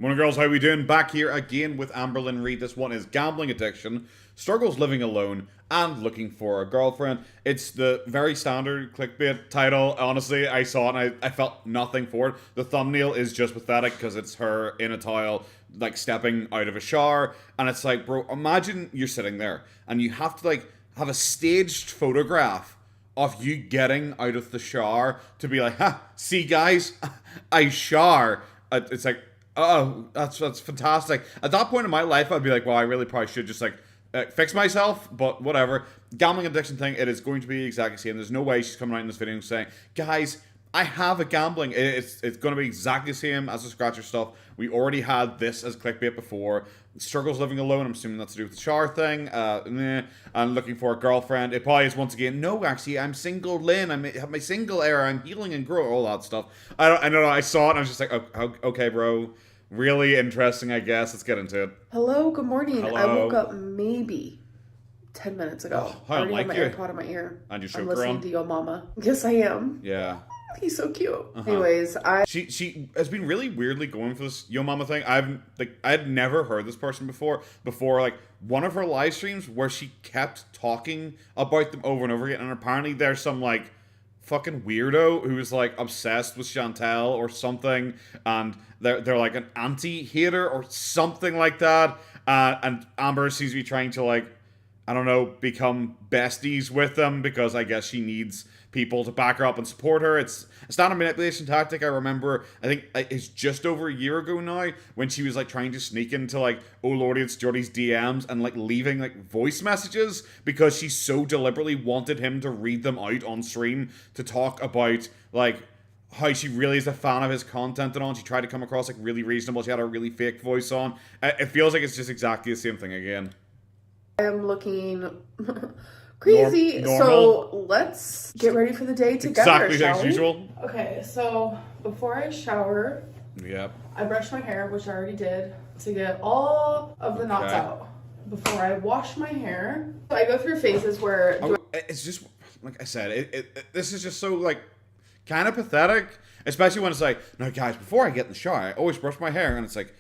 Morning, girls. How we doing? Back here again with Amberlynn Reid. This one is gambling addiction, struggles living alone, and looking for a girlfriend. It's the very standard clickbait title. Honestly, I saw it and I felt nothing for it. The thumbnail is just pathetic because it's her in a towel, like stepping out of a shower, and it's like, bro, imagine you're sitting there and you have to like have a staged photograph of you getting out of the shower to be like, ha, see guys, I shower. It's like, oh, that's fantastic. At that point in my life, I'd be like, well, I really probably should just like fix myself, but whatever. Gambling addiction thing, it is going to be exactly the same. There's no way she's coming out in this video and saying, guys, I have a gambling. It's going to be exactly the same as the scratcher stuff. We already had this as clickbait before. Struggles living alone. I'm assuming that's to do with the shower thing. And looking for a girlfriend. It probably is once again, no, actually, I'm single, Lynn. I have my single era. I'm healing and growing. All that stuff. I don't know. I saw it and I was just like, oh, okay, bro. Really interesting, I guess. Let's get into it. Hello, good morning. Hello. I woke up maybe 10 minutes ago. Oh, I don't like have you. my AirPod in my ear. And your I'm choker listening on. to Yo Mama. Yes, I am. Yeah. He's so cute. Anyways, She has been really weirdly going for this Yo Mama thing. I had never heard this person before like one of her live streams where she kept talking about them over and over again, and apparently there's some like fucking weirdo who's like obsessed with Chantel or something, and they're like an anti-hater or something like that, and Amber seems to be trying to like, I don't know, become besties with them because I guess she needs people to back her up and support her. It's not a manipulation tactic. I remember, I think it's just over a year ago now, when she was like trying to sneak into like, oh lordy, it's Jordy's DMs and like leaving like voice messages because she so deliberately wanted him to read them out on stream to talk about like how she really is a fan of his content and all. She tried to come across like really reasonable. She had a really fake voice on. It feels like it's just exactly the same thing again. I am looking crazy. Normal. So let's get ready for the day together, Exactly shall as we? usual. Okay, so before I shower, Yep. I brush my hair, which I already did, to get all of the knots out. Before I wash my hair, so I go through phases where It's just like I said. This is just so like kind of pathetic, especially when it's like, no, guys, before I get in the shower, I always brush my hair, and it's like,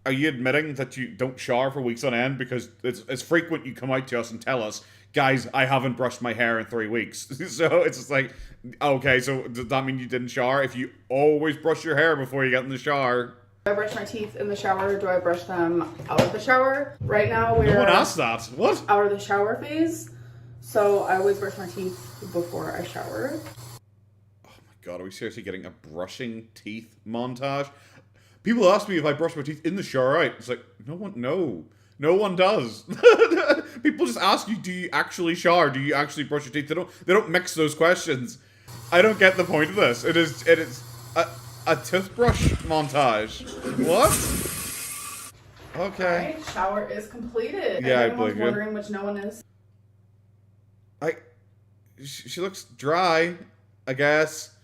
are you admitting that you don't shower for weeks on end? Because it's frequent you come out to us and tell us, guys, I haven't brushed my hair in 3 weeks. So it's just like, okay, so does that mean you didn't shower? If you always brush your hair before you get in the shower. do I brush my teeth in the shower? Do I brush them out of the shower? Right now we're No one asked that. What? out of the shower phase. So I always brush my teeth before I shower. Oh my god, are we seriously getting a brushing teeth montage? People ask me if I brush my teeth in the shower, right? It's like, no one does. People just ask you, do you actually shower? Do you actually brush your teeth? They don't mix those questions. I don't get the point of this. It is a toothbrush montage. What? Okay. Alright, shower is completed. Yeah, I Everyone's believe you. wondering, which no one is. She looks dry, I guess.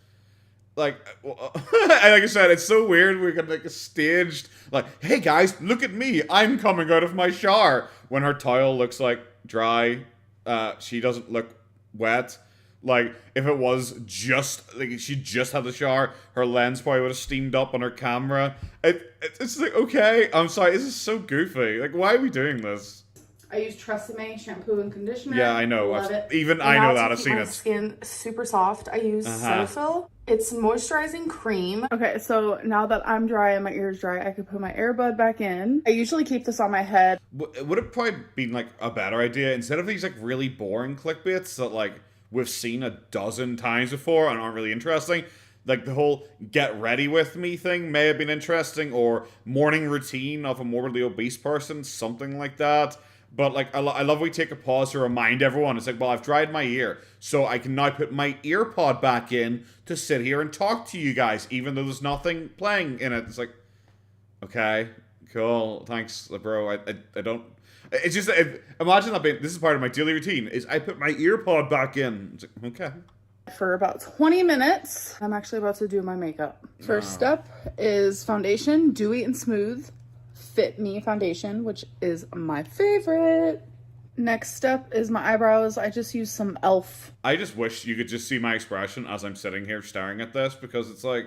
Like, like I said, it's so weird. We're gonna like a staged, like, hey guys, look at me, I'm coming out of my shower. When her towel looks like dry, she doesn't look wet. Like, if it was just like she just had the shower, her lens probably would have steamed up on her camera. It's like, okay, I'm sorry, this is so goofy. Like, why are we doing this? I use Tresemme shampoo and conditioner. Yeah, I know. Love it. Even And I now know to that. I've keep seen my it. skin super soft, I use Uh-huh. Cetaphil. It's moisturizing cream. Okay, so now that I'm dry and my ear's dry, I can put my earbud back in. I usually keep this on my head. Would it probably been like a better idea instead of these like really boring clickbaits that like we've seen a dozen times before and aren't really interesting? Like the whole get ready with me thing may have been interesting, or morning routine of a morbidly obese person, something like that. But like I love we take a pause to remind everyone. It's like, well, I've dried my ear, so I can now put my ear pod back in to sit here and talk to you guys, even though there's nothing playing in it. It's like, okay, cool, thanks, bro. I don't. It's just imagine that being, this is part of my daily routine. Is I put my ear pod back in. It's like, okay. For about 20 minutes. I'm actually about to do my makeup. First step is foundation, dewy and smooth. Fit Me foundation, which is my favorite. Next step is my eyebrows. I just use some e.l.f. I just wish you could just see my expression as I'm sitting here staring at this, because it's like,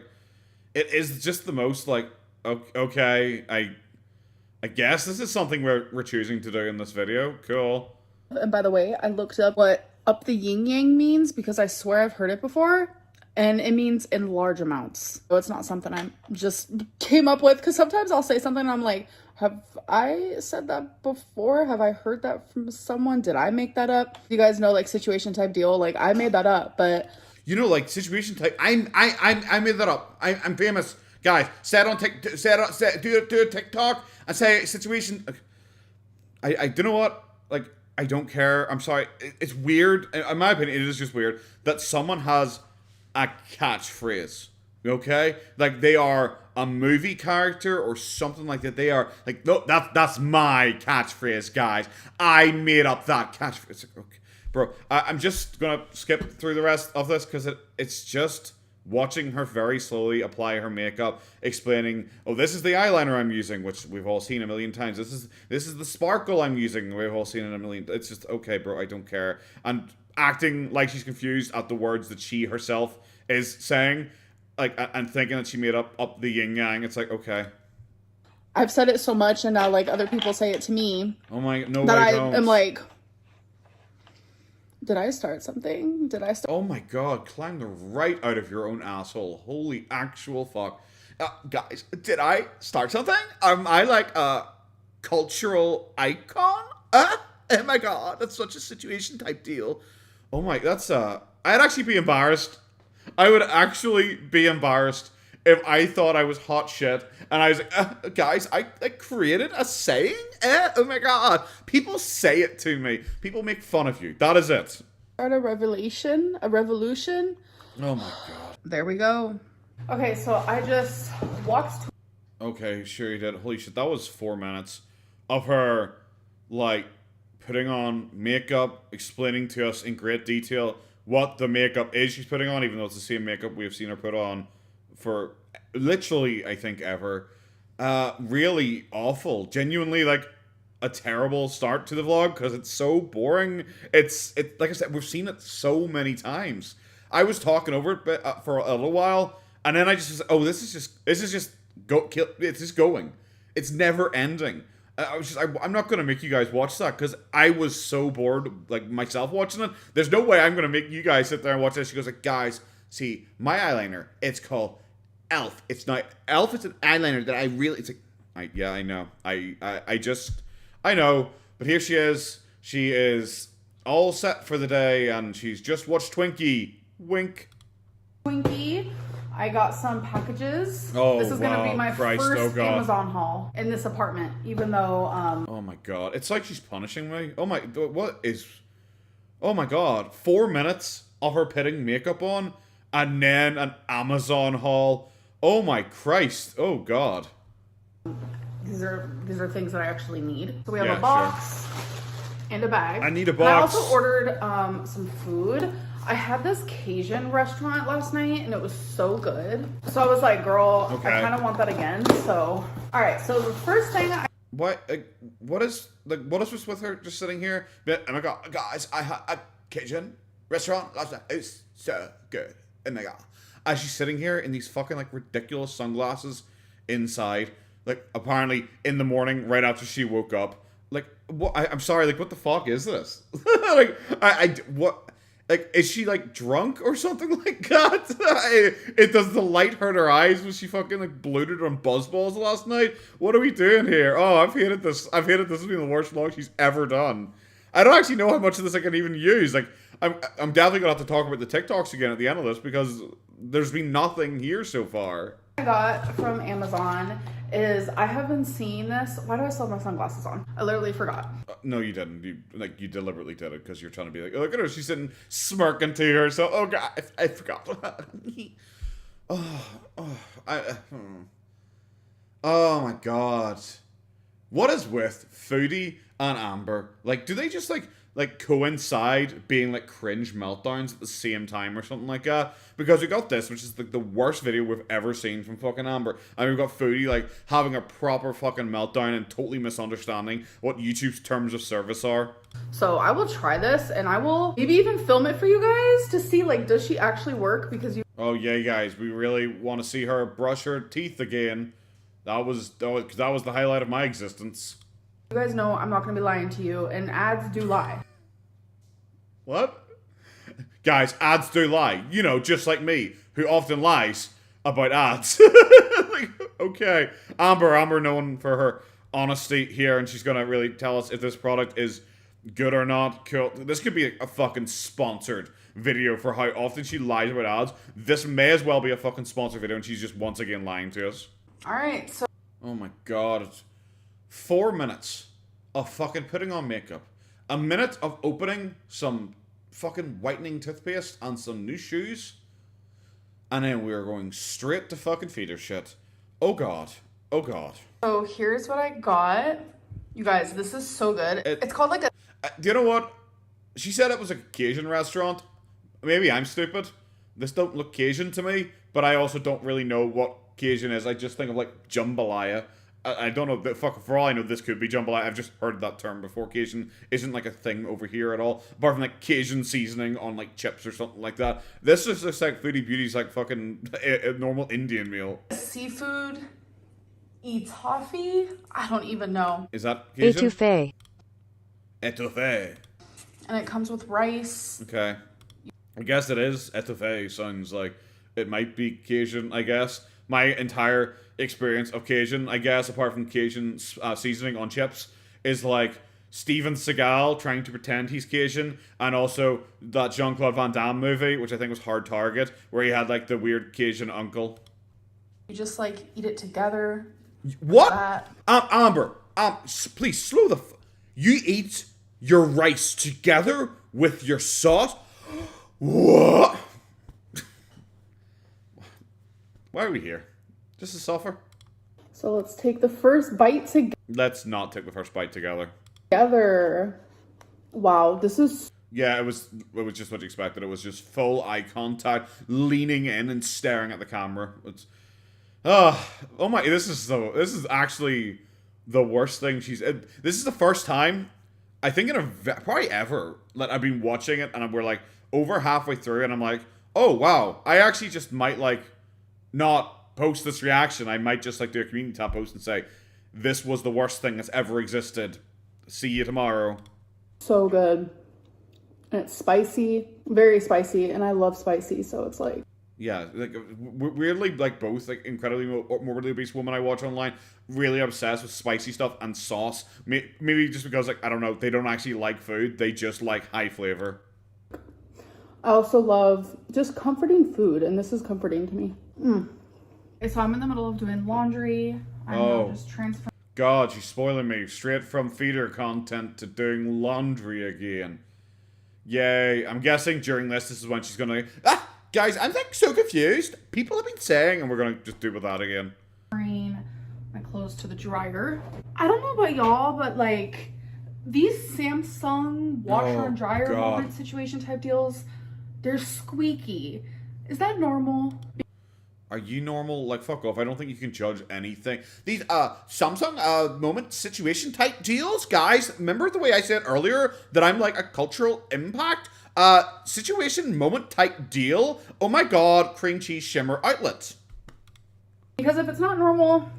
it is just the most like Okay, I guess this is something we're choosing to do in this video. Cool. And by the way, I looked up what up the yin yang means because I swear I've heard it before. And it means in large amounts. So it's not something I just came up with. Because sometimes I'll say something and I'm like, have I said that before? Have I heard that from someone? Did I make that up? You guys know, like, situation type deal. Like, I made that up, but... You know, like, situation type... I made that up. I'm famous. Guys, say it on TikTok. Do a TikTok and say situation... I do you know what? Like, I don't care. I'm sorry. It's weird. In my opinion, it is just weird that someone has a catchphrase, okay? Like, they are a movie character or something like that. They are, like, no, that's my catchphrase, guys. I made up that catchphrase. Okay. Bro, I'm just gonna skip through the rest of this because it's just watching her very slowly apply her makeup, explaining, oh, this is the eyeliner I'm using, which we've all seen a million times. This is the sparkle I'm using, we've all seen it a million. It's just, okay, bro, I don't care. And acting like she's confused at the words that she herself is saying, like, and thinking that she made up the yin yang. It's like, okay. I've said it so much, and now, like, other people say it to me. Oh my, no, that I don't. I'm like, did I start something? Did I start? Oh my god, climb the right out of your own asshole. Holy actual fuck. Guys, did I start something? Am I like a cultural icon? Oh my god, that's such a situation type deal. Oh my, that's I'd actually be embarrassed. I would actually be embarrassed if I thought I was hot shit and I was like, guys, I created a saying? Oh my god. People say it to me. People make fun of you. That is it. Start a revolution? A revolution? Oh my god. There we go. Okay, so I just walked. Okay, sure you did. Holy shit, that was 4 minutes of her, like, putting on makeup, explaining to us in great detail what the makeup is she's putting on, even though it's the same makeup we have seen her put on for literally, I think, ever. Really awful. Genuinely, like, a terrible start to the vlog, because it's so boring. It's like I said, we've seen it so many times. I was talking over it for a little while, and then I just was like, oh, this is just it's just going. It's never ending. I'm not going to make you guys watch that, because I was so bored, like, myself watching it. There's no way I'm going to make you guys sit there and watch this. She goes like, guys, see, my eyeliner, it's called Elf. It's not Elf, it's an eyeliner that I really, it's like, yeah, I know. I know. But here she is. She is all set for the day, and she's just watched Twinkie. Wink. Twinkie. I got some packages. Oh, this is gonna be my Christ, first Amazon haul in this apartment, even though oh my god, it's like she's punishing me. Oh my, what is? Oh my god, 4 minutes of her putting makeup on, and then an Amazon haul. Oh my Christ. Oh god. These are things that I actually need. So we have a box and a bag. I need a box. And I box. also ordered some food. I had this Cajun restaurant last night, and it was so good. So I was like, girl, okay. I kind of want that again. So, all right. So the first thing what is this with her just sitting here? But, oh my god, guys, I had a Cajun restaurant last night. It was so good. Oh my god. As she's sitting here in these fucking, like, ridiculous sunglasses inside, like, apparently in the morning right after she woke up. Like, what? I'm sorry, like, what the fuck is this? Like, what? Like, is she, like, drunk or something like that? Does the light hurt her eyes? Was she fucking, like, bloated on buzzballs last night? What are we doing here? Oh, I've hated this. This has been the worst vlog she's ever done. I don't actually know how much of this I can even use. Like, I'm definitely gonna have to talk about the TikToks again at the end of this, because there's been nothing here so far. I got from Amazon is I have been seeing this. Why do I still have my sunglasses on? I literally forgot. No, you didn't. You deliberately did it because you're trying to be like, oh, look at her. She's sitting smirking to herself. Oh god, I forgot. Oh my god. What is with Foodie and Amber? Like, do they just like coincide being like cringe meltdowns at the same time or something like that? Because we got this, which is like the worst video we've ever seen from fucking Amber, and we've got Foodie like having a proper fucking meltdown and totally misunderstanding what YouTube's terms of service are. So I will try this, and I will maybe even film it for you guys to see, like, does she actually work? Because you. Oh yeah, guys, we really want to see her brush her teeth again. That was the highlight of my existence. You guys know I'm not going to be lying to you, and ads do lie. What? Guys, ads do lie. You know, just like me, who often lies about ads. Like, okay. Amber known for her honesty here, and she's gonna really tell us if this product is good or not. Cool. This could be a fucking sponsored video for how often she lies about ads. This may as well be a fucking sponsored video, and she's just once again lying to us. Alright, so... Oh my god. It's 4 minutes of fucking putting on makeup. A minute of opening some fucking whitening toothpaste and some new shoes. And then we're going straight to fucking feeder shit. Oh god. Oh god. So here's what I got. You guys, this is so good. It's called like a... Do you know what? She said it was a Cajun restaurant. Maybe I'm stupid. This don't look Cajun to me, but I also don't really know what Cajun is. I just think of like jambalaya. I don't know. For all I know, this could be jambalaya. I've just heard that term before. Cajun isn't like a thing over here at all, apart from like Cajun seasoning on like chips or something like that. This is just like Foodie Beauty's like fucking a normal Indian meal. Seafood etouffee? I don't even know. Is that Cajun? Étouffée. Étouffée. And it comes with rice. Okay. I guess it is. Étouffée sounds like it might be Cajun, I guess. My entire experience of Cajun, I guess, apart from Cajun seasoning on chips, is like Steven Seagal trying to pretend he's Cajun, and also that Jean-Claude Van Damme movie, which I think was Hard Target, where he had like the weird Cajun uncle. You just like eat it together. What? Amber, please slow the you eat your rice together with your sauce? What? Why are we here? Just to suffer? So let's take the first bite together. Let's not take the first bite together. Wow, this is... Yeah, it was just what you expected. It was just full eye contact, leaning in and staring at the camera. It's... oh my, this is actually the worst thing she's... This is the first time, I think probably ever, that I've been watching it and we're like over halfway through and I'm like, oh wow, I actually just might like not post this reaction. I might just like do a community tab post and say, this was the worst thing that's ever existed. See you tomorrow. So good. And it's spicy, very spicy, and I love spicy, so it's like... Yeah, like weirdly, like both like incredibly morbidly obese women I watch online, really obsessed with spicy stuff and sauce. Maybe just because like I don't know, they don't actually like food; they just like high flavor. I also love just comforting food, and this is comforting to me. So I'm in the middle of doing laundry. I'm just transferring. God, she's spoiling me. Straight from feeder content to doing laundry again. Yay! I'm guessing during this is when she's gonna. Guys, I'm like so confused. People have been saying, and we're gonna just do with that again. My clothes to the dryer. I don't know about y'all, but like these Samsung washer and dryer moment situation type deals, they're squeaky. Is that normal? Are you normal? Like, fuck off. I don't think you can judge anything. These, Samsung, moment situation type deals, guys. Remember the way I said earlier that I'm like a cultural impact? Situation moment type deal. Oh my god, cream cheese shimmer outlet. Because if it's not normal,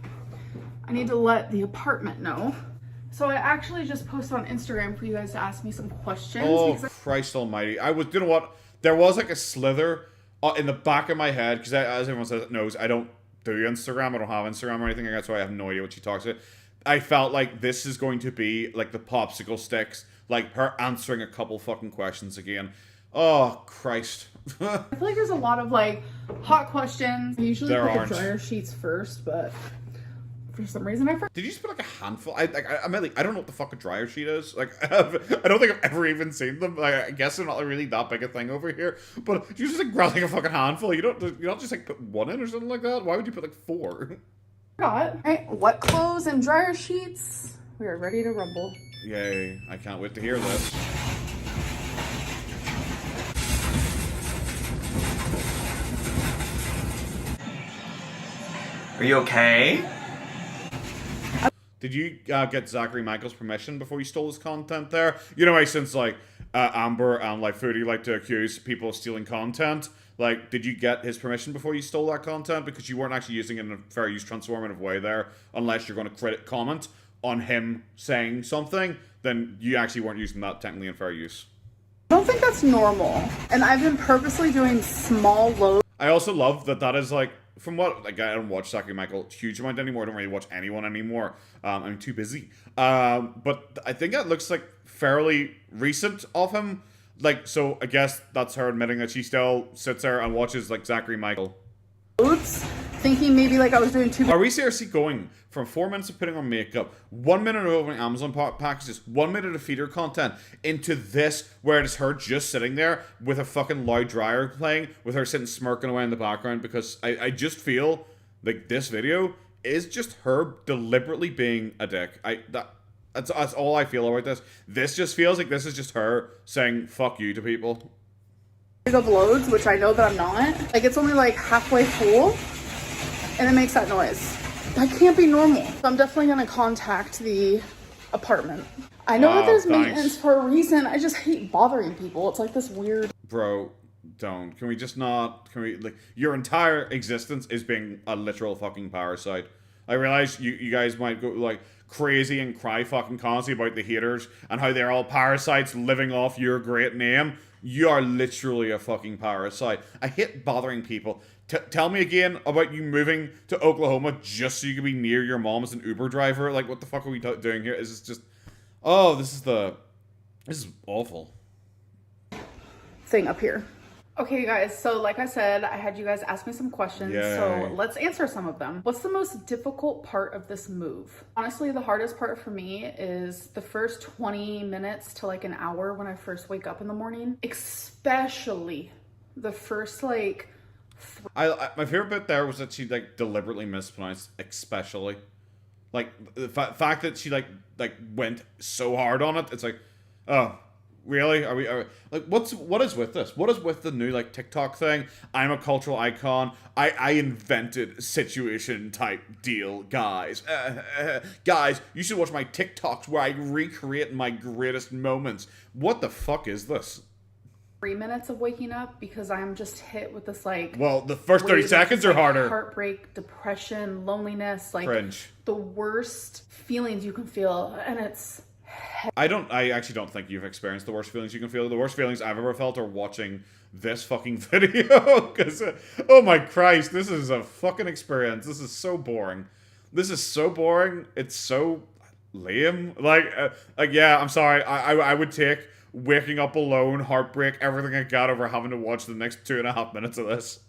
I need to let the apartment know. So I actually just posted on Instagram for you guys to ask me some questions. Oh, Christ almighty. You know what? There was like a slither in the back of my head, because as everyone knows, I don't do Instagram. I don't have Instagram or anything like that, so I have no idea what she talks about. I felt like this is going to be like the popsicle sticks, like her answering a couple fucking questions again. Oh, Christ. I feel like there's a lot of like hot questions. I usually put the dryer sheets first, but for some reason I forgot. Did you just put like a handful? I mean, like, I don't know what the fuck a dryer sheet is. Like, I don't think I've ever even seen them. Like, I guess they're not really that big a thing over here. But you just like grab like a fucking handful. You don't just like put one in or something like that. Why would you put like 4? Alright, wet clothes and dryer sheets. We are ready to rumble. Yay! I can't wait to hear this. Are you okay? Did you get Zachary Michael's permission before you stole his content there? You know, since like Amber and like Foodie like to accuse people of stealing content, Like, did you get his permission before you stole that content? Because you weren't actually using it in a fair use transformative way there, unless you're going to comment on him saying something, then you actually weren't using that technically in fair use. I don't think that's normal. And I've been purposely doing small loads. I also love that is like, from what, like, I don't watch Zachary Michael a huge amount anymore. I don't really watch anyone anymore. I'm too busy. But I think it looks like fairly recent of him. Like, so I guess that's her admitting that she still sits there and watches, like, Zachary Michael. Thinking maybe like I was doing too. Are we seriously going from 4 minutes of putting on makeup, 1 minute of opening Amazon packages, 1 minute of feeder content, into this where it is her just sitting there with a fucking loud dryer playing, with her sitting smirking away in the background? Because I just feel like this video is just her deliberately being a dick. That's all I feel about this. This just feels like this is just her saying fuck you to people. Of loads, which I know that I'm not. Like, it's only like halfway full, and it makes that noise. That can't be normal. So I'm definitely gonna contact the apartment. I know that there's maintenance for a reason. I just hate bothering people. It's like this weird. Bro, don't. Can we just not? Can we, like, your entire existence is being a literal fucking parasite. I realize you guys might go like crazy and cry fucking constantly about the haters and how they're all parasites living off your great name. You are literally a fucking parasite. I hate bothering people. Tell me again about you moving to Oklahoma just so you can be near your mom as an Uber driver. Like, what the fuck are we doing here? Is this just... Oh, this is awful. Thing up here. Okay, guys, so like I said, I had you guys ask me some questions, so let's answer some of them. What's the most difficult part of this move? Honestly, the hardest part for me is the first 20 minutes to like an hour when I first wake up in the morning, especially the first like... my favorite bit there was that she like deliberately mispronounced especially. Like, the fact that she like went so hard on it, it's like, oh... Really? Are we like, what is with this? What is with the new like TikTok thing? I'm a cultural icon. I invented situation type deal, guys. Guys, you should watch my TikToks where I recreate my greatest moments. What the fuck is this? 3 minutes of waking up because I'm just hit with this like... Well, the first 30 seconds are harder. Heartbreak, depression, loneliness, like cringe. The worst feelings you can feel, and it's... I actually don't think you've experienced the worst feelings you can feel. The worst feelings I've ever felt are watching this fucking video. Because, oh my Christ, this is a fucking experience. This is so boring. This is so boring. It's so lame. Like yeah, I'm sorry. I would take waking up alone, heartbreak, everything I got over having to watch the next 2.5 minutes of this.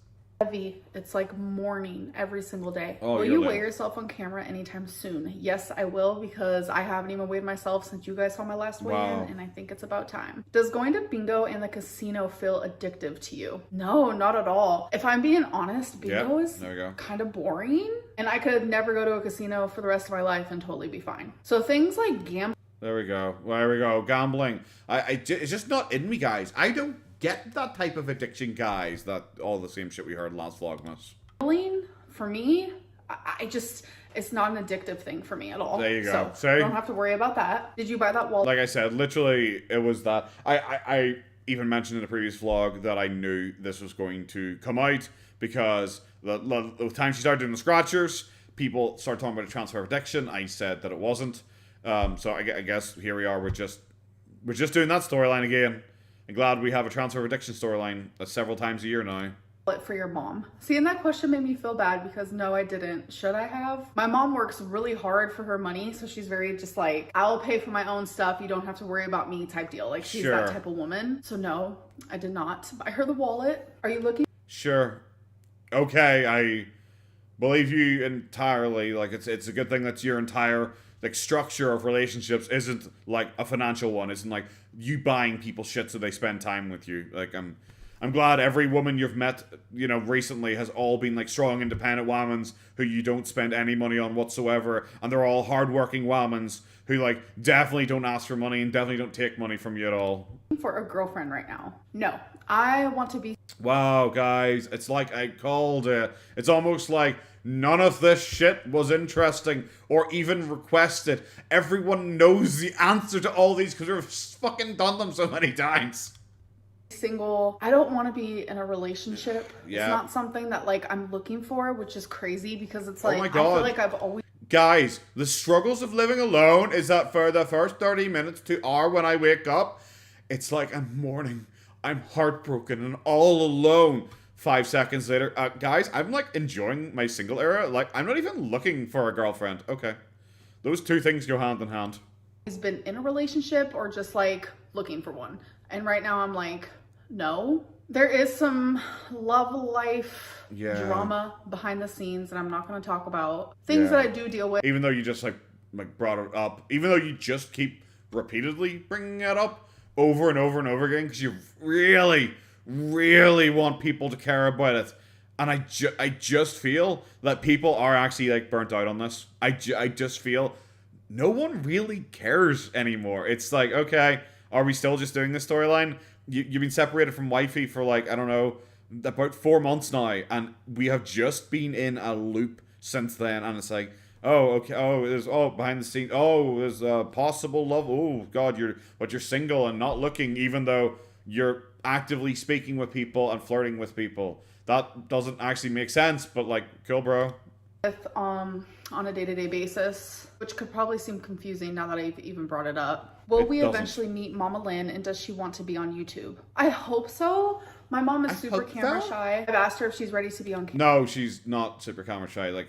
Heavy. It's like morning every single day. Oh, will you weigh yourself on camera anytime soon? Yes, I will, because I haven't even weighed myself since you guys saw my last weigh-in, and I think it's about time. Does going to bingo and the casino feel addictive to you? No, not at all. If I'm being honest, bingo is kind of boring, and I could never go to a casino for the rest of my life and totally be fine. So things like gambling. There we go. Gambling. It's just not in me, guys. I don't get that type of addiction, guys. That all the same shit we heard last Vlogmas. For me, it's not an addictive thing for me at all. There you go. So I don't have to worry about that. Did you buy that wallet? Like I said, literally, it was that. I even mentioned in the previous vlog that I knew this was going to come out because the time she started doing the scratchers, people started talking about a transfer of addiction. I said that it wasn't. So I guess here we are. We're just doing that storyline again. I'm glad we have a transfer of addiction storyline several times a year now. For your mom. See, and that question made me feel bad because no, I didn't. Should I have? My mom works really hard for her money, so she's very just like, I'll pay for my own stuff. You don't have to worry about me type deal. Like, she's that type of woman. So no, I did not buy her the wallet. Are you looking? Sure. Okay, I believe you entirely. Like, it's a good thing that's your entire like structure of relationships isn't like a financial one. Isn't like you buying people shit so they spend time with you. Like, I'm glad every woman you've met, recently has all been like strong, independent womans who you don't spend any money on whatsoever, and they're all hardworking womans who like definitely don't ask for money and definitely don't take money from you at all. For a girlfriend right now? No, I want to be. Wow, guys, it's like I called it. It's almost like none of this shit was interesting or even requested. Everyone knows the answer to all these because we've fucking done them so many times. single. I don't want to be in a relationship. Yeah. It's not something that like I'm looking for, which is crazy because it's like my God. I feel like I've always Guys, the struggles of living alone is that for the first 30 minutes to hour when I wake up, it's like I'm mourning. I'm heartbroken and all alone. 5 seconds later, guys, I'm like enjoying my single era. Like, I'm not even looking for a girlfriend. Okay. Those two things go hand in hand. been in a relationship or just like looking for one. And right now I'm like, no. There is some love life drama behind the scenes, and I'm not going to talk about things that I do deal with. Even though you just like brought it up, even though you just keep repeatedly bringing it up over and over and over again, because you really, really want people to care about it. And I just feel that people are actually like burnt out on this. I just feel no one really cares anymore. It's like, okay, are we still just doing this storyline? You've been separated from wifey for like, I don't know, about 4 months now, and we have just been in a loop since then, and it's like, oh, okay, there's behind the scenes, there's possible love, oh god, you're single and not looking, even though you're actively speaking with people and flirting with people. That doesn't actually make sense, but like, cool, bro. With on a day-to-day basis, which could probably seem confusing now that I've even brought it up. Will we eventually meet Mama Lynn, and does she want to be on YouTube? I hope so. My mom is super camera shy. I've asked her if she's ready to be on camera. No, she's not super camera shy. Like,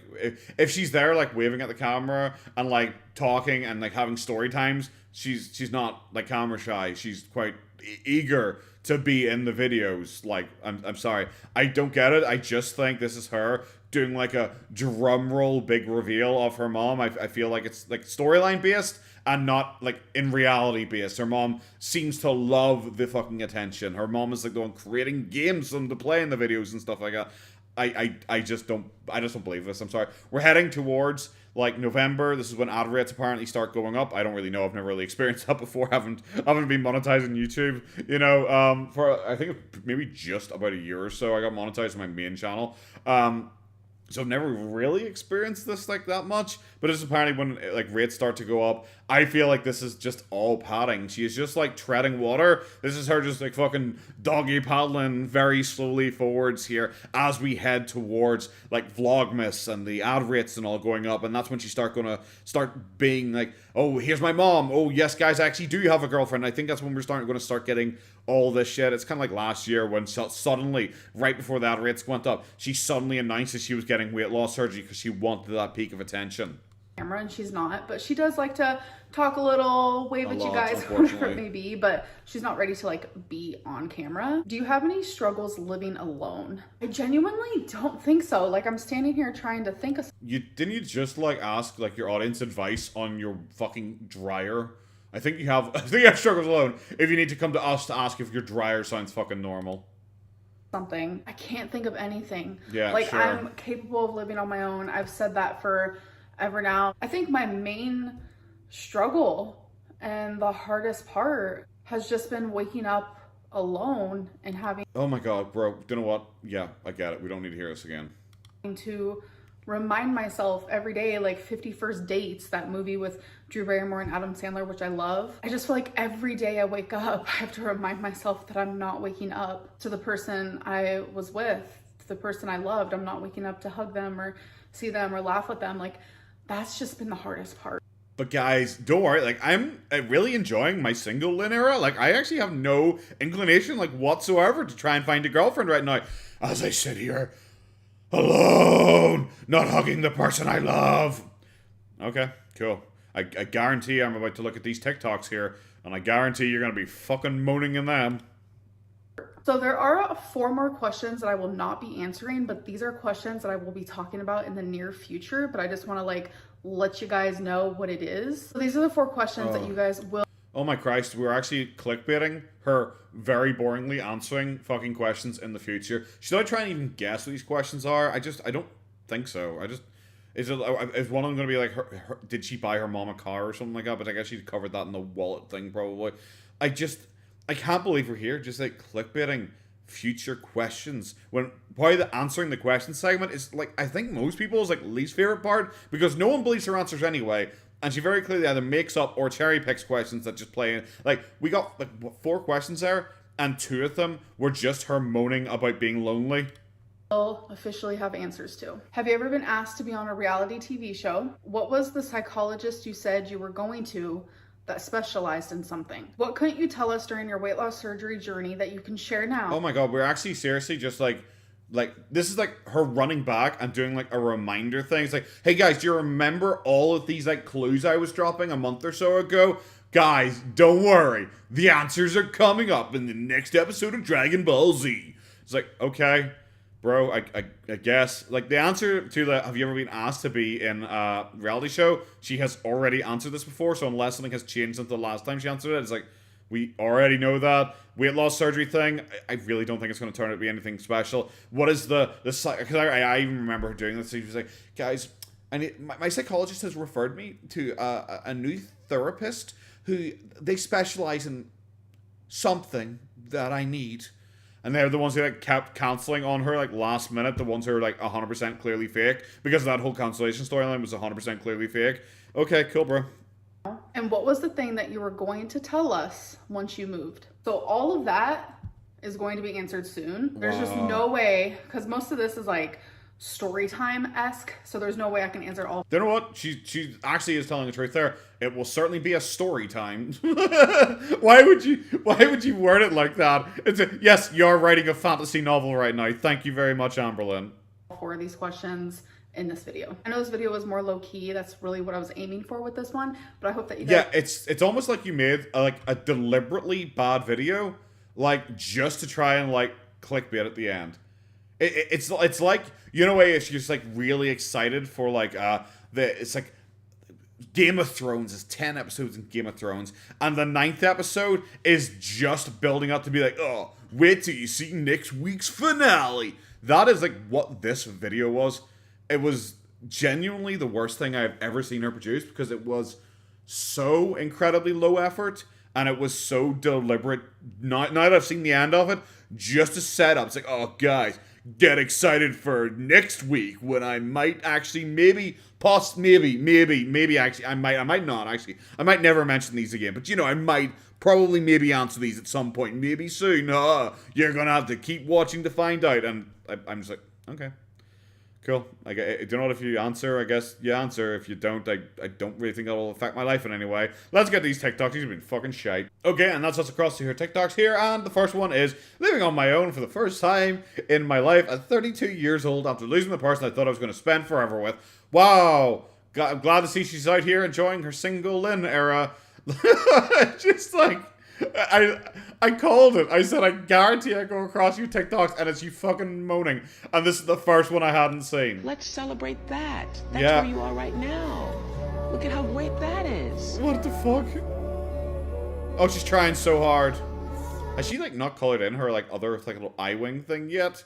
if she's there, like, waving at the camera and, like, talking and, like, having story times, she's not, like, camera shy. She's quite eager to be in the videos. Like, I'm sorry. I don't get it. I just think this is her doing, like, a drum roll big reveal of her mom. I feel like it's, like, storyline based and not, like, in reality based. Her mom seems to love the fucking attention. Her mom is, like, the one creating games for them to play in the videos and stuff like that. I just don't believe this. I'm sorry. We're heading towards, like, November. This is when ad rates apparently start going up. I don't really know. I've never really experienced that before. Haven't been monetizing YouTube, you know, for, I think, maybe just about a year or so. I got monetized on my main channel. So I've never really experienced this like that much, but it's apparently when like rates start to go up, I feel like this is just all padding. She is just like treading water. This is her just like fucking doggy paddling very slowly forwards here as we head towards like Vlogmas and the ad rates and all going up, and that's when she gonna start being like, oh, here's my mom. Oh yes, guys, I actually do have a girlfriend. I think that's when we're gonna start getting all this shit. It's kind of like last year when suddenly, right before the ad rates went up, she suddenly announced that she was getting weight loss surgery because she wanted that peak of attention. Camera, and she's not, but she does like to talk a little, wave at you guys, whatever it may be, but she's not ready to like be on camera. Do you have any struggles living alone? I genuinely don't think so. Like, I'm standing here trying to think of Didn't you just like ask like your audience advice on your fucking dryer? I think you have struggles alone if you need to come to us to ask if your dryer sounds fucking normal. something. I can't think of anything. Yeah, like, sure. I'm capable of living on my own. I've said that forever now. I think my main struggle and the hardest part has just been waking up alone and having Oh my god, bro. You know what? Yeah, I get it. We don't need to hear this again. to remind myself every day, like 50 First Dates, that movie with Drew Barrymore and Adam Sandler, which I love. I just feel like every day I wake up, I have to remind myself that I'm not waking up to the person I was with, to the person I loved. I'm not waking up to hug them or see them or laugh with them. Like, that's just been the hardest part. But guys, don't worry, like, I'm really enjoying my single Lynn era. Like, I actually have no inclination, like, whatsoever to try and find a girlfriend right now. As I sit here, alone, not hugging the person I love. Okay, cool. I guarantee I'm about to look at these TikToks here, and I guarantee you're going to be fucking moaning in them. So there are 4 more questions that I will not be answering, but these are questions that I will be talking about in the near future, but I just want to like let you guys know what it is. So these are the 4 questions that you guys will. Oh my Christ, we're actually clickbaiting her very boringly answering fucking questions in the future. Should I try and even guess what these questions are? I don't think so. Is one of them going to be like, did she buy her mom a car or something like that? But I guess she covered that in the wallet thing probably. I can't believe we're here just like clickbaiting future questions when probably the answering the question segment is like, I think most people's like least favorite part, because no one believes her answers anyway, and she very clearly either makes up or cherry picks questions that just play in. Like, we got like 4 questions there, and 2 of them were just her moaning about being lonely. Will officially have answers to. Have you ever been asked to be on a reality TV show? What was the psychologist you said you were going to that specialized in something? What couldn't you tell us during your weight loss surgery journey that you can share now? Oh my god, we're actually seriously just like this is like her running back and doing like a reminder thing. It's like, hey guys, do you remember all of these like clues I was dropping a month or so ago? Guys, don't worry. The answers are coming up in the next episode of Dragon Ball Z. It's like, okay, bro, I guess. Like, the answer to the have you ever been asked to be in a reality show, she has already answered this before, so unless something has changed since the last time she answered it, it's like, we already know that. Weight loss surgery thing, I really don't think it's going to turn out to be anything special. What is because I even remember her doing this. She was like, guys, my psychologist has referred me to a new therapist who they specialize in something that I need. And they're the ones who like kept counseling on her like last minute, the ones who are like 100% clearly fake, because that whole cancellation storyline was 100% clearly fake. Okay, cool, bro. And what was the thing that you were going to tell us once you moved? So all of that is going to be answered soon. There's just no way, because most of this is like story time-esque, so there's no way I can answer all. You know what? She actually is telling the truth there. It will certainly be a story time. Why would you word it like that? Yes, you're writing a fantasy novel right now. Thank you very much, Amberlynn. For these questions in this video. I know this video was more low-key. That's really what I was aiming for with this one, but I hope that you guys... Yeah, it's almost like you made a deliberately bad video, like just to try and like clickbait at the end. It's like, you know, if you're just like really excited for like it's like Game of Thrones is 10 episodes in Game of Thrones, and the 9th episode is just building up to be like, oh, wait till you see next week's finale. That is like what this video was. It was genuinely the worst thing I've ever seen her produce, because it was so incredibly low effort and it was so deliberate. Now that I've seen the end of it, just to set up, it's like, oh guys, get excited for next week when I might actually maybe actually, I might not actually. I might never mention these again, but you know, I might probably maybe answer these at some point, maybe soon. You're gonna have to keep watching to find out. And I'm just like, okay. Cool. Like, I don't know if you answer. I guess you answer. If you don't, I don't really think that'll affect my life in any way. Let's get these TikToks. These have been fucking shite. Okay, and that's us across to your TikToks here. And the first one is living on my own for the first time in my life at 32 years old after losing the person I thought I was going to spend forever with. Wow. I'm glad to see she's out here enjoying her single Lynn era. Just like... I called it. I said, I guarantee I go across your TikToks and it's you fucking moaning. And this is the first one I hadn't seen. Let's celebrate that. That's where you are right now. Look at how great that is. What the fuck? Oh, she's trying so hard. Has she like not colored in her like other like little eye wing thing yet?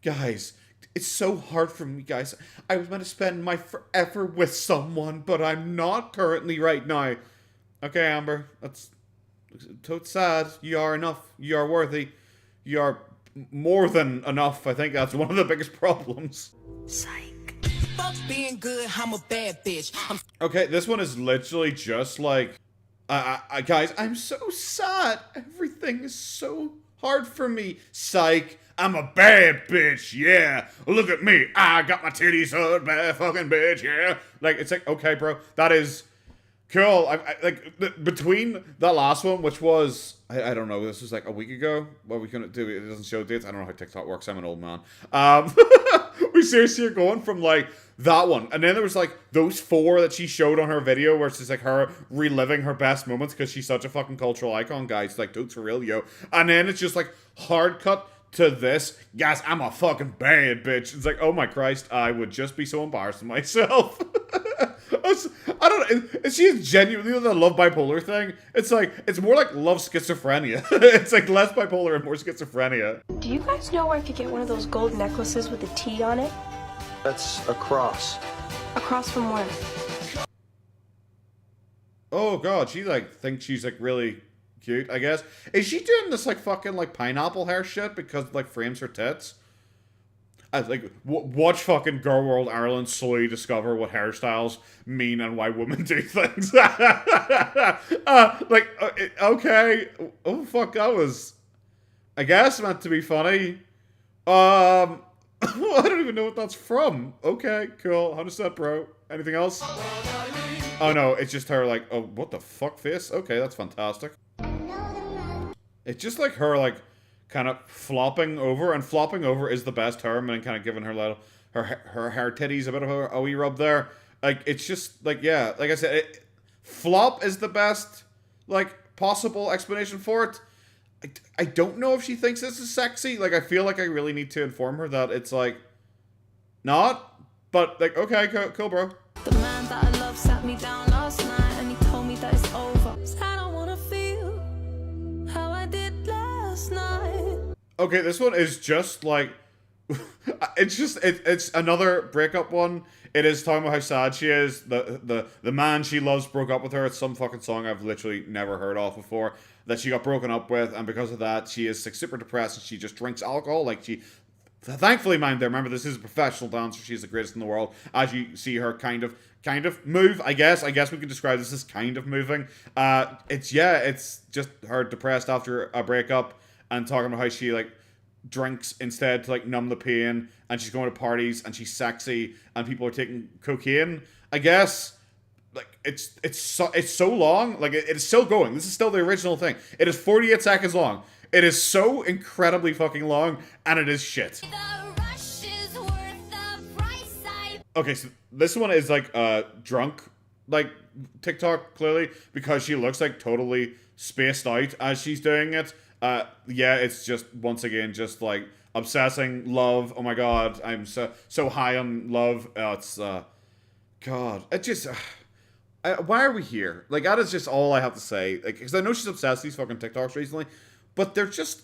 Guys, it's so hard for me, guys. I was meant to spend my forever with someone, but I'm not currently right now. Okay, Amber, that's... Totes sad. You are enough. You are worthy. You are more than enough. I think that's one of the biggest problems. Psych. Fuck being good, I'm a bad bitch. Okay, this one is literally just like, guys, I'm so sad. Everything is so hard for me. Psych. I'm a bad bitch. Yeah. Look at me. I got my titties hurt, bad fucking bitch. Yeah. Like, it's like, okay, bro. That is... Cool. Like between that last one, which was I don't know, this was like a week ago. What we couldn't do, it doesn't show dates. I don't know how TikTok works. I'm an old man. We seriously are going from like that one, and then there was like those 4 that she showed on her video, where it's just like her reliving her best moments because she's such a fucking cultural icon, guys. Like, dude, for real, yo. And then it's just like hard cut to this. Guys, I'm a fucking bad bitch. It's like, oh my Christ, I would just be so embarrassed of myself. I don't know. Is she genuinely the love bipolar thing? It's like, it's more like love schizophrenia. It's like less bipolar and more schizophrenia. Do you guys know where I could get one of those gold necklaces with a T on it? That's a cross. A cross from where? Oh god, she like thinks she's like really cute, I guess. Is she doing this like fucking like pineapple hair shit because it, like frames her tits? Like, watch fucking Gorlworld Ireland slowly discover what hairstyles mean and why women do things. Okay. Oh, fuck, that was... I guess meant to be funny. I don't even know what that's from. Okay, cool. 100% bro. Anything else? Oh no, it's just her like, oh, what the fuck face? Okay, that's fantastic. It's just like her like kind of flopping over, and flopping over is the best term, and kind of giving her little her hair titties a bit of a wee rub there. Like it's just like, yeah, like I said, flop is the best like possible explanation for it. I don't know if she thinks this is sexy. Like, I feel like I really need to inform her that it's, like, not. But, like, okay, cool, bro. The man that I love sat me down last night and he told me that it's over. I don't wanna feel how I did last night. Okay, this one is just, like... it's another breakup one. It is talking about how sad she is. The man she loves broke up with her. It's some fucking song I've literally never heard of before that she got broken up with, and because of that, she is like super depressed and she just drinks alcohol. Like she, thankfully, mind there. Remember, this is a professional dancer. She's the greatest in the world. As you see her kind of move, I guess we could describe this as kind of moving. It's just her depressed after a breakup and talking about how she like drinks instead to like numb the pain, and she's going to parties and she's sexy and people are taking cocaine, I guess. Like it's so long. Like it is still going. This is still the original thing. It is 48 seconds long. It is so incredibly fucking long, and it is shit. Okay, so this one is like drunk like TikTok, clearly, because she looks like totally spaced out as she's doing it. Yeah, it's just once again just like obsessing love. Oh my god, I'm so high on love. It's God, it just. Why are we here? Like, that is just all I have to say. Like, because I know she's obsessed with these fucking TikToks recently, but they're just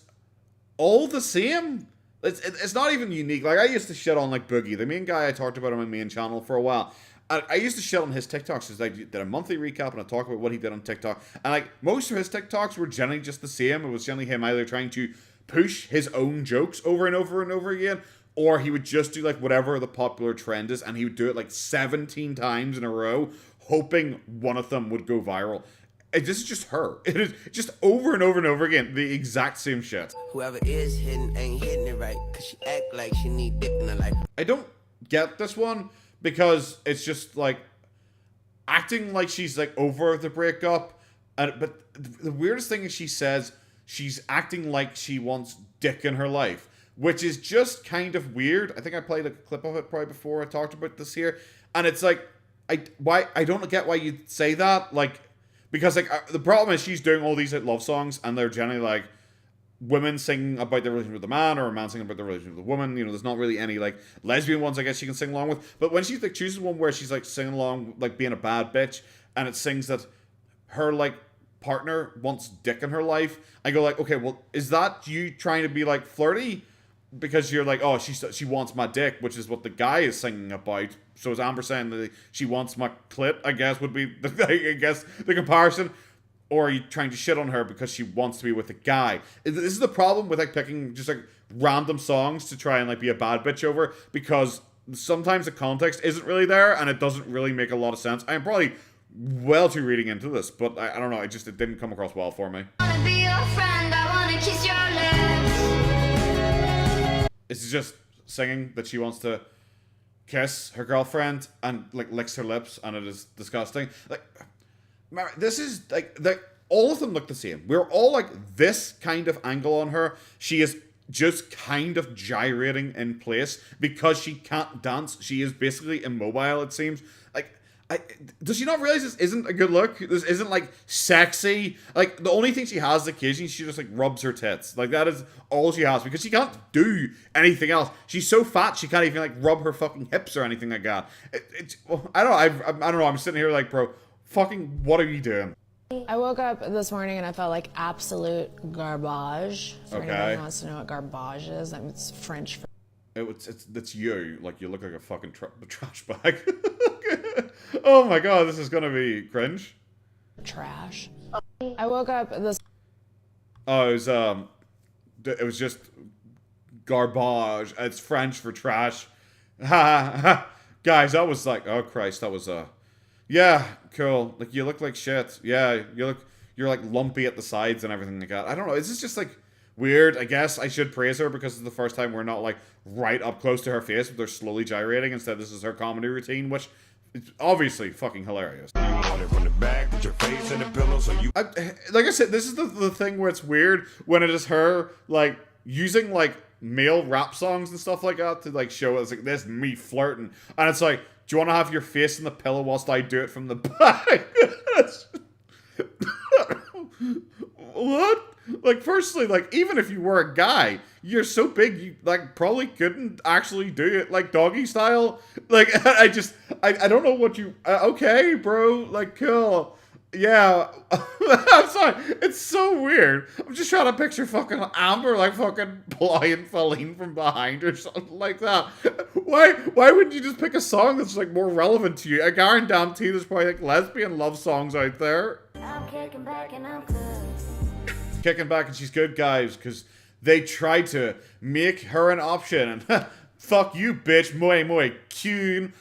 all the same. It's not even unique. Like, I used to shit on, like, Boogie, the main guy I talked about on my main channel for a while. I used to shit on his TikToks because I did a monthly recap and I talk about what he did on TikTok. And, like, most of his TikToks were generally just the same. It was generally him either trying to push his own jokes over and over and over again, or he would just do, like, whatever the popular trend is, and he would do it, like, 17 times in a row, hoping one of them would go viral. This is just her. It is just over and over and over again, the exact same shit. Whoever is hitting ain't hitting it right, cause she act like she need dick in her life. I don't get this one, because it's just, like, acting like she's, like, over the breakup, but the weirdest thing is she says she's acting like she wants dick in her life, which is just kind of weird. I think I played a clip of it probably before I talked about this here, and it's like, I don't get why you'd say that, like, because, like, the problem is she's doing all these, like, love songs, and they're generally, like, women singing about their relationship with the man, or a man singing about their relationship with the woman. You know, there's not really any, like, lesbian ones, I guess, she can sing along with, but when she, like, chooses one where she's, like, singing along, like, being a bad bitch, and it sings that her, like, partner wants dick in her life, I go, like, okay, well, is that you trying to be, like, flirty? Because you're like, oh, she wants my dick, which is what the guy is singing about. So is Amber saying that she wants my clit, I guess, would be, the comparison. Or are you trying to shit on her because she wants to be with a guy? This is the problem with, like, picking just, like, random songs to try and, like, be a bad bitch over. Because sometimes the context isn't really there, and it doesn't really make a lot of sense. I'm probably well too reading into this, but I don't know, it didn't come across well for me. I wanna be your friend, I wanna kiss your lips. It's just singing that she wants to kiss her girlfriend and, like, licks her lips, and it is disgusting. Like, this is, like, all of them look the same. We're all, like, this kind of angle on her. She is just kind of gyrating in place because she can't dance. She is basically immobile, it seems. Like, does she not realize this isn't a good look? This isn't, like, sexy. Like, the only thing she has occasionally, she just, like, rubs her tits. Like, that is all she has, because she can't do anything else. She's so fat, she can't even, like, rub her fucking hips or anything like that. I don't know, I don't know, I'm sitting here like, bro, fucking what are you doing? I woke up this morning and I felt like absolute garbage. For anybody who wants to know what garbage is, I mean, it's French for... It's you. Like, you look like a fucking trash bag. Oh my god, this is gonna be cringe. Trash. I woke up this... Oh, it was just garbage. It's French for trash. Guys, that was like, oh Christ, that was yeah, cool. Like, you look like shit. Yeah, you're like lumpy at the sides and everything like that. I don't know. Is this just like, weird. I guess I should praise her because it's the first time we're not like right up close to her face, but they're slowly gyrating. Instead, this is her comedy routine, which is obviously fucking hilarious. Like I said, this is the thing where it's weird when it is her like using like male rap songs and stuff like that to like show us like this me flirting, and it's like, do you want to have your face in the pillow whilst I do it from the back? What? Like, firstly, like, even if you were a guy, you're so big, you, like, probably couldn't actually do it, like, doggy style. Like, I don't know what you, okay, bro, like, cool. Yeah, I'm sorry, it's so weird. I'm just trying to picture fucking Amber, like, fucking plying Feline from behind or something like that. Why wouldn't you just pick a song that's, like, more relevant to you? I guarantee there's probably, like, lesbian love songs out there. I'm kicking back and I'm good. Kicking back and she's good, guys, because they tried to make her an option, and fuck you, bitch, moi cune.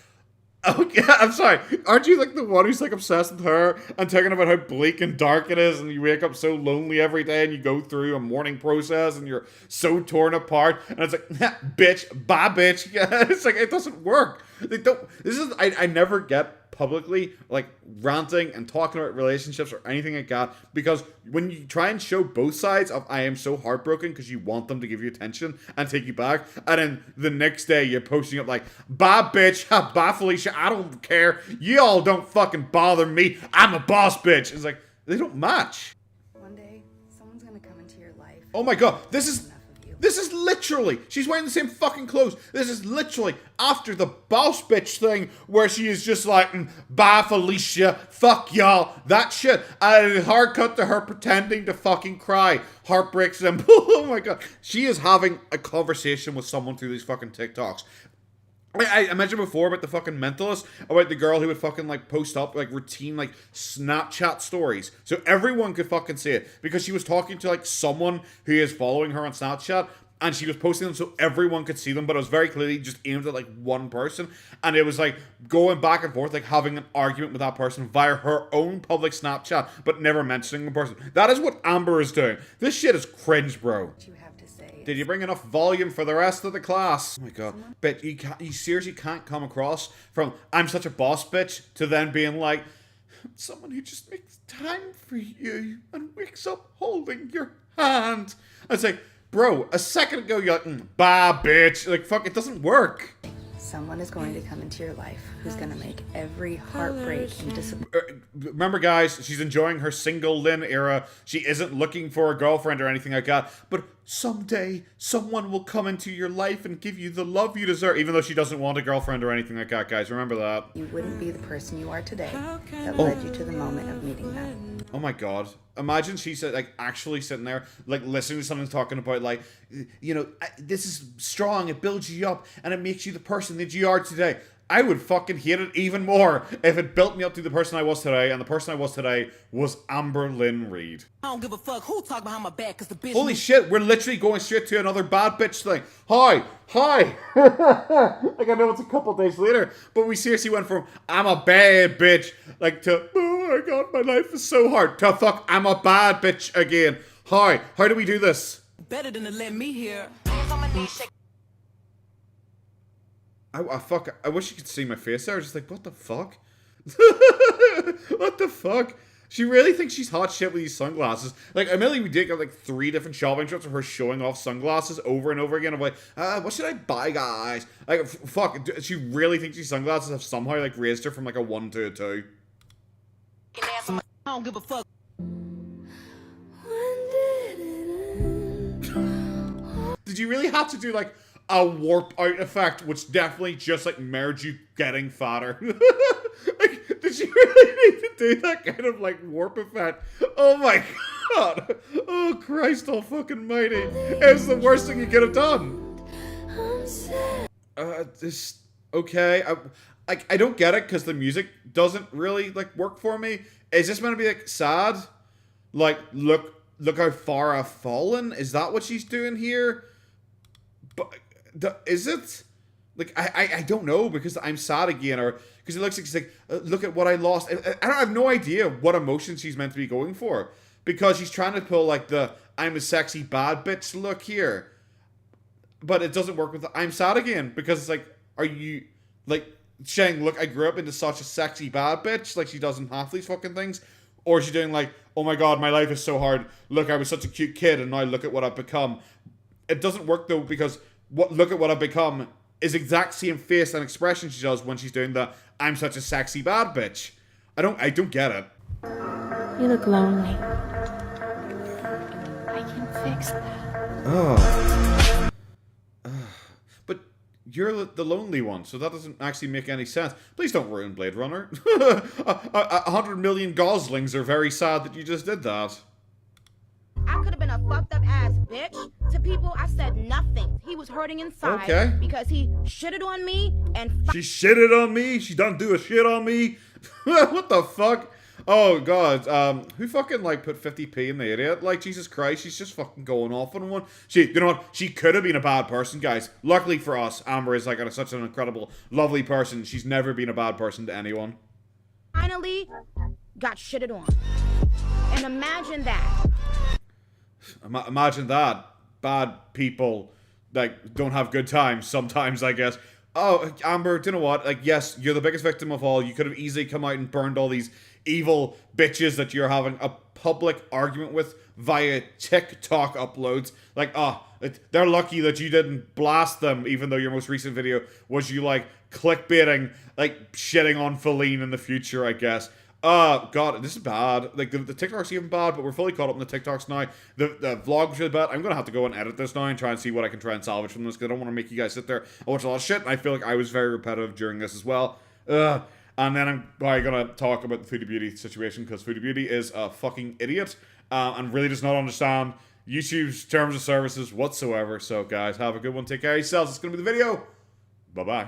Okay, I'm sorry, aren't you like the one who's like obsessed with her and talking about how bleak and dark it is, and you wake up so lonely every day and you go through a mourning process and you're so torn apart, and it's like, bitch, bye bitch. Yeah, it's like, it doesn't work. They don't, this is, I never get publicly like ranting and talking about relationships or anything like that, because when you try and show both sides of I am so heartbroken because you want them to give you attention and take you back, and then the next day you're posting up like, bye bitch, bye Felicia, I don't care, you all don't fucking bother me, I'm a boss bitch. It's like, they don't match. One day someone's gonna come into your life. Oh my god, this is literally, she's wearing the same fucking clothes. This is literally after the boss bitch thing where she is just like, bye Felicia, fuck y'all, that shit. And a hard cut to her pretending to fucking cry. Heartbreak symbol. Oh my god. She is having a conversation with someone through these fucking TikToks. I mentioned before about the fucking mentalist, about the girl who would fucking like post up like routine like Snapchat stories so everyone could fucking see it, because she was talking to like someone who is following her on Snapchat, and she was posting them so everyone could see them, but it was very clearly just aimed at like one person, and it was like going back and forth, like having an argument with that person via her own public Snapchat, but never mentioning the person. That is what Amber is doing. This shit is cringe, bro. Did you bring enough volume for the rest of the class? Oh my god. But you seriously can't come across from I'm such a boss bitch to then being like someone who just makes time for you and wakes up holding your hand. It's like, bro, a second ago you're like, bye bitch. Like, fuck, it doesn't work. Someone is going to come into your life who's going to make every heartbreak and disappointment. Remember, guys, she's enjoying her single Lynn era. She isn't looking for a girlfriend or anything like that. But someday, someone will come into your life and give you the love you deserve. Even though she doesn't want a girlfriend or anything like that, guys. Remember that. You wouldn't be the person you are today that led you to the moment of meeting them. Oh my god. Imagine she's like actually sitting there like listening to someone talking about like, you know, this is strong, it builds you up and it makes you the person that you are today. I would fucking hate it even more if it built me up to the person I was today, and the person I was today was Amberlynn Reid. I don't give a fuck who talk behind my back, cause the bitch. Holy shit, we're literally going straight to another bad bitch thing. Hi. Like, I know it's a couple days later, but we seriously went from I'm a bad bitch, like, to oh my god, my life is so hard, to fuck, I'm a bad bitch again. Hi, how do we do this? Better than to let me hear. I wish you could see my face there. I was just like, what the fuck? What the fuck? She really thinks she's hot shit with these sunglasses. Like, admittedly, we did get like 3 different shopping trips of her showing off sunglasses over and over again. I'm like, what should I buy, guys? Like, fuck, she really thinks these sunglasses have somehow like raised her from like a 1 to a 2. I don't give a fuck. Did you really have to do like a warp out effect, which definitely just like merged you getting fatter? Like, did you really need to do that kind of like warp effect? Oh my god! Oh Christ all fucking mighty! It was the worst thing you could have done. This okay. I don't get it because the music doesn't really like work for me. Is this meant to be like sad? Like look how far I've fallen? Is that what she's doing here? But is it? Like, I don't know, because I'm sad again, or because it looks like she's like, look at what I lost. I have no idea what emotion she's meant to be going for, because she's trying to pull like the I'm a sexy bad bitch look here. But it doesn't work with the I'm sad again, because it's like, are you, like, saying, look, I grew up into such a sexy bad bitch, like she doesn't half these fucking things? Or is she doing like, oh my god, my life is so hard, look, I was such a cute kid, and now look at what I've become. It doesn't work though, because look at what I've become is exact same face and expression she does when she's doing the I'm such a sexy bad bitch. I don't get it. You look lonely. I can fix that. Oh. But you're the lonely one, so that doesn't actually make any sense. Please don't ruin Blade Runner. 100 million goslings are very sad that you just did that. I could have been a fucked up ass bitch. To people, I said nothing. He was hurting inside. Okay. Because he shitted on me and she shitted on me? She done do a shit on me? What the fuck? Oh god, who fucking like put 50p in the idiot? Like, Jesus Christ, she's just fucking going off on one. You know what? She could have been a bad person, guys. Luckily for us, Amber is like such an incredible, lovely person. She's never been a bad person to anyone. finally got shitted on. And imagine that. Imagine that. Bad people, like, don't have good times sometimes, I guess. Oh, Amber, do you know what? Like, yes, you're the biggest victim of all. You could have easily come out and burned all these evil bitches that you're having a public argument with via TikTok uploads. Like, they're lucky that you didn't blast them, even though your most recent video was you, like, clickbaiting, like, shitting on Feline in the future, I guess. God, this is bad. Like, the TikTok's even bad, but we're fully caught up in the TikToks now. The vlog was really bad. I'm gonna have to go and edit this now and try and see what I can try and salvage from this, because I don't want to make you guys sit there and watch a lot of shit, and I feel like I was very repetitive during this as well. And then I'm probably gonna talk about the Foodie Beauty situation, because Foodie Beauty is a fucking idiot, and really does not understand YouTube's terms of services whatsoever. So, guys, have a good one. Take care of yourselves. It's gonna be the video. Bye-bye.